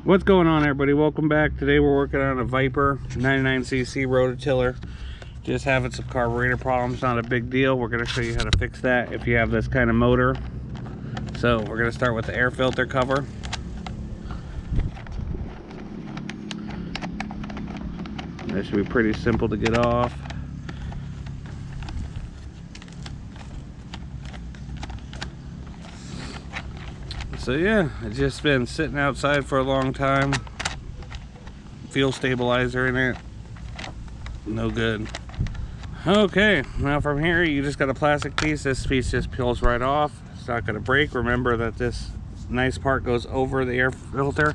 What's going on, everybody? Welcome back. Today we're working on a Viper 99cc rototiller. Just having some carburetor problems. Not a big deal. We're going to show you how to fix that if you have this kind of motor. So we're going to start with the air filter cover. That should be pretty simple to get off. So yeah, it's just been sitting outside for a long time. Fuel stabilizer in it, no good. Okay, now from here you just got a plastic piece. This piece just peels right off. It's not going to break. Remember that this nice part goes over the air filter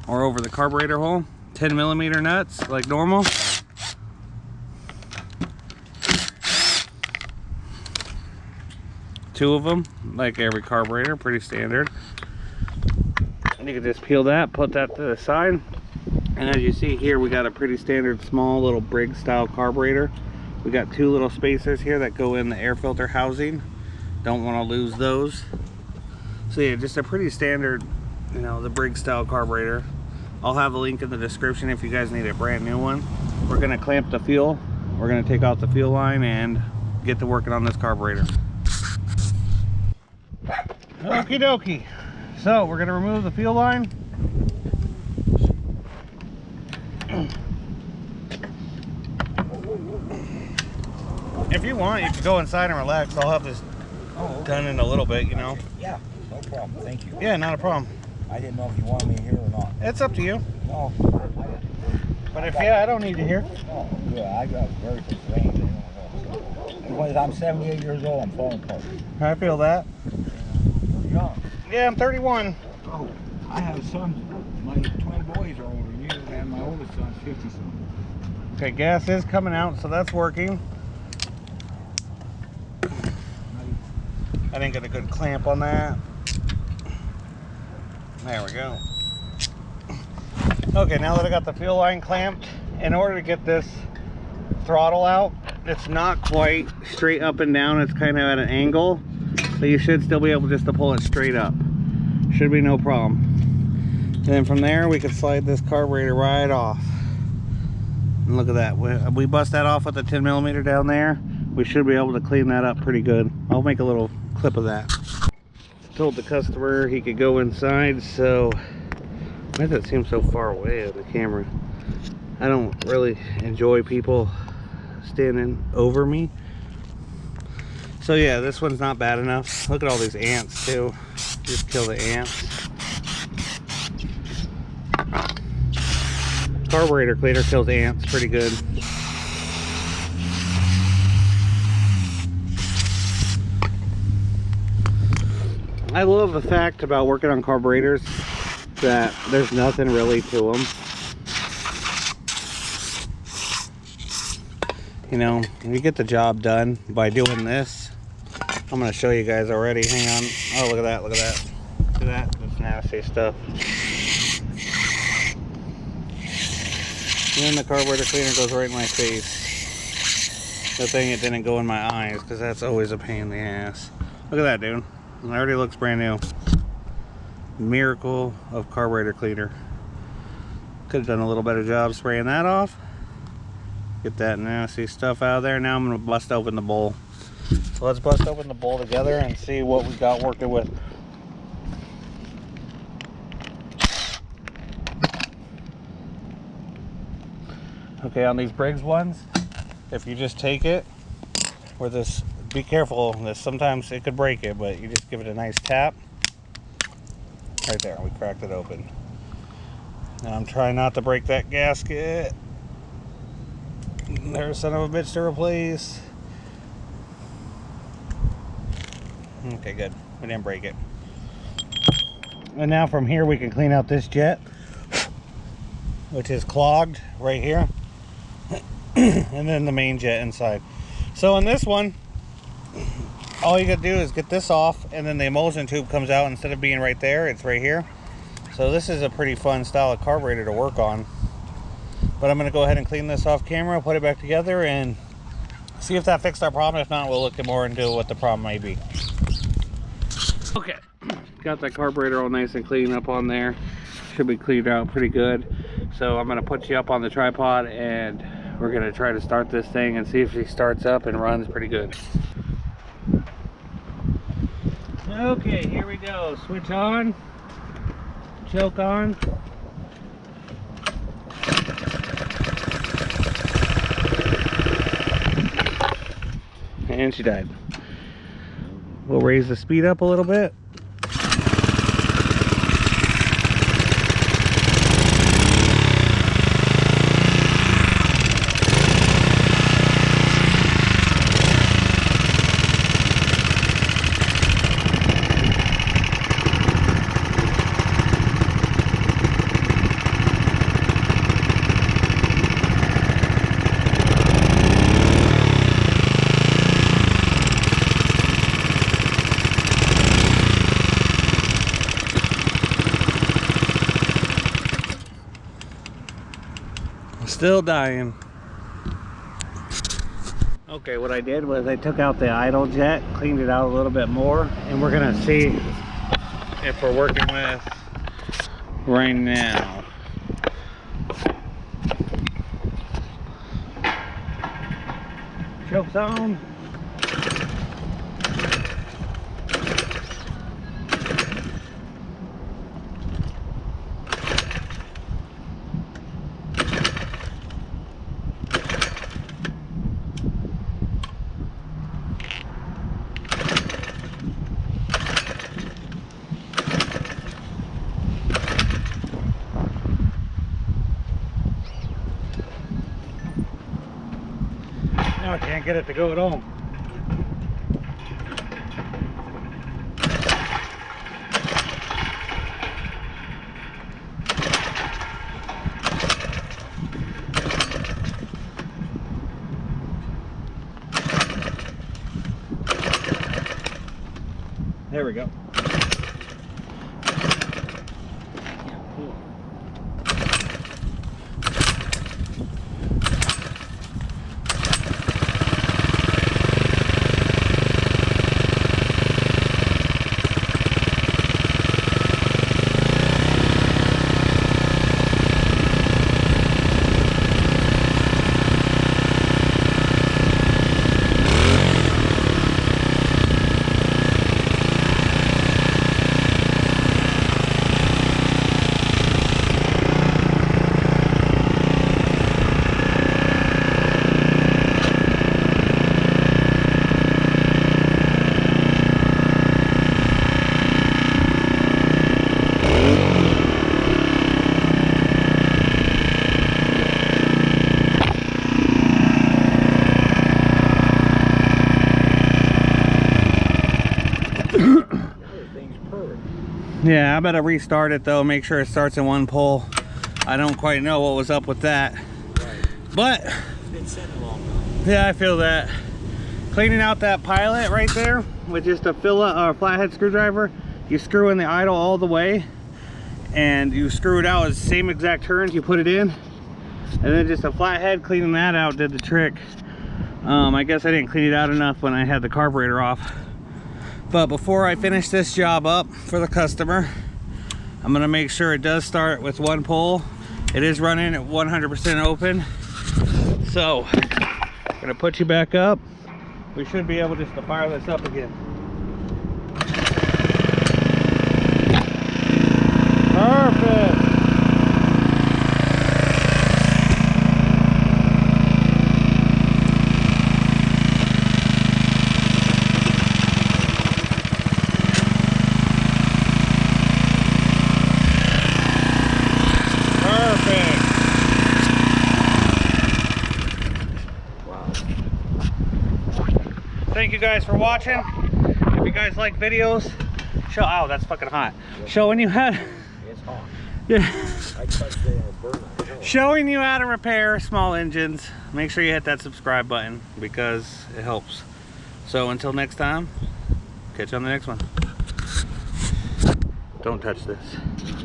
or over the carburetor hole. 10mm nuts like normal. Two of them, like every carburetor, pretty standard. You can just peel that, put that to the side, and as you see here, we got a pretty standard small little Briggs style carburetor. We got two little spacers here that go in the air filter housing. Don't want to lose those. So yeah, just a pretty standard, you know, the Briggs style carburetor. I'll have a link in the description if you guys need a brand new one. We're gonna clamp the fuel. We're gonna take out the fuel line and get to working on this carburetor. Okie dokie. So we're going to remove the fuel line. If you want, you can go inside and relax. I'll have this done in a little bit, you know. Yeah, no problem. Thank you. Yeah, not a problem. I didn't know if you wanted me here or not. It's up to you. No. But if, yeah, I don't need you here. Oh, yeah, I got very constrained. Because I'm 78 years old, I'm falling apart. I feel that. You're young. Yeah, I'm 31. Oh, I have sons. My twin boys are older than you, and my oldest son's 50-something. Okay, gas is coming out, so that's working. I didn't get a good clamp on that. There we go. Okay, now that I got the fuel line clamped, in order to get this throttle out, it's not quite straight up and down. It's kind of at an angle, but you should still be able just to pull it straight up. Should be no problem. And then from there, we can slide this carburetor right off. And look at that. We bust that off with a 10mm down there. We should be able to clean that up pretty good. I'll make a little clip of that. Told the customer he could go inside, so why does it seem so far away of the camera? I don't really enjoy people standing over me. So yeah, this one's not bad enough. Look at all these ants too. Just kill the ants. Carburetor cleaner kills ants pretty good. I love the fact about working on carburetors that there's nothing really to them. You know, you get the job done by doing this. I'm going to show you guys already. Hang on. Oh, look at that. Look at that. Look at that. That's nasty stuff. And then the carburetor cleaner goes right in my face. Good thing it didn't go in my eyes, because that's always a pain in the ass. Look at that, dude. It already looks brand new. Miracle of carburetor cleaner. Could have done a little better job spraying that off. Get that nasty stuff out of there. Now I'm going to bust open the bowl. So let's bust open the bowl together and see what we got working with. Okay, on these Briggs ones, if you just take it with this, be careful on this. Sometimes it could break it, but you just give it a nice tap. Right there, we cracked it open. Now I'm trying not to break that gasket. There's a son of a bitch to replace. Okay, good. We didn't break it. And now from here we can clean out this jet, which is clogged right here. And then the main jet inside. So in this one, all you gotta do is get this off, and then the emulsion tube comes out. Instead of being right there, it's right here. So this is a pretty fun style of carburetor to work on. But I'm going to go ahead and clean this off camera, put it back together, and see if that fixed our problem. If not, we'll look more into what the problem may be. Okay, got that carburetor all nice and clean up on there. should be cleaned out pretty good. So I'm gonna put you up on the tripod and we're gonna try to start this thing and see if she starts up and runs pretty good. Okay, here we go. Switch on, choke on. And she died. We'll raise the speed up a little bit. Still dying. Okay, what I did was I took out the idle jet, cleaned it out a little bit more, and we're gonna see if we're working with right now. Choke's on. Now I can't get it to go at all. There we go. Yeah, I better restart it though, make sure it starts in one pull. I don't quite know what was up with that. Right. But it's been sitting long though. Yeah, I feel that. Cleaning out that pilot right there with just a flathead screwdriver, you screw in the idle all the way and you screw it out as the same exact turns you put it in, and then just a flathead cleaning that out did the trick. I guess I didn't clean it out enough when I had the carburetor off. But before I finish this job up for the customer, I'm gonna make sure it does start with one pull. It is running at 100% open. So, I'm gonna put you back up. We should be able just to fire this up again. Perfect. Thank you guys for watching. If you guys like videos, oh, that's fucking hot. Yep. Showing you how to, it's hot. Yeah. I touched it and it burned. Showing you how to repair small engines. Make sure you hit that subscribe button because it helps. So until next time, catch you on the next one. Don't touch this.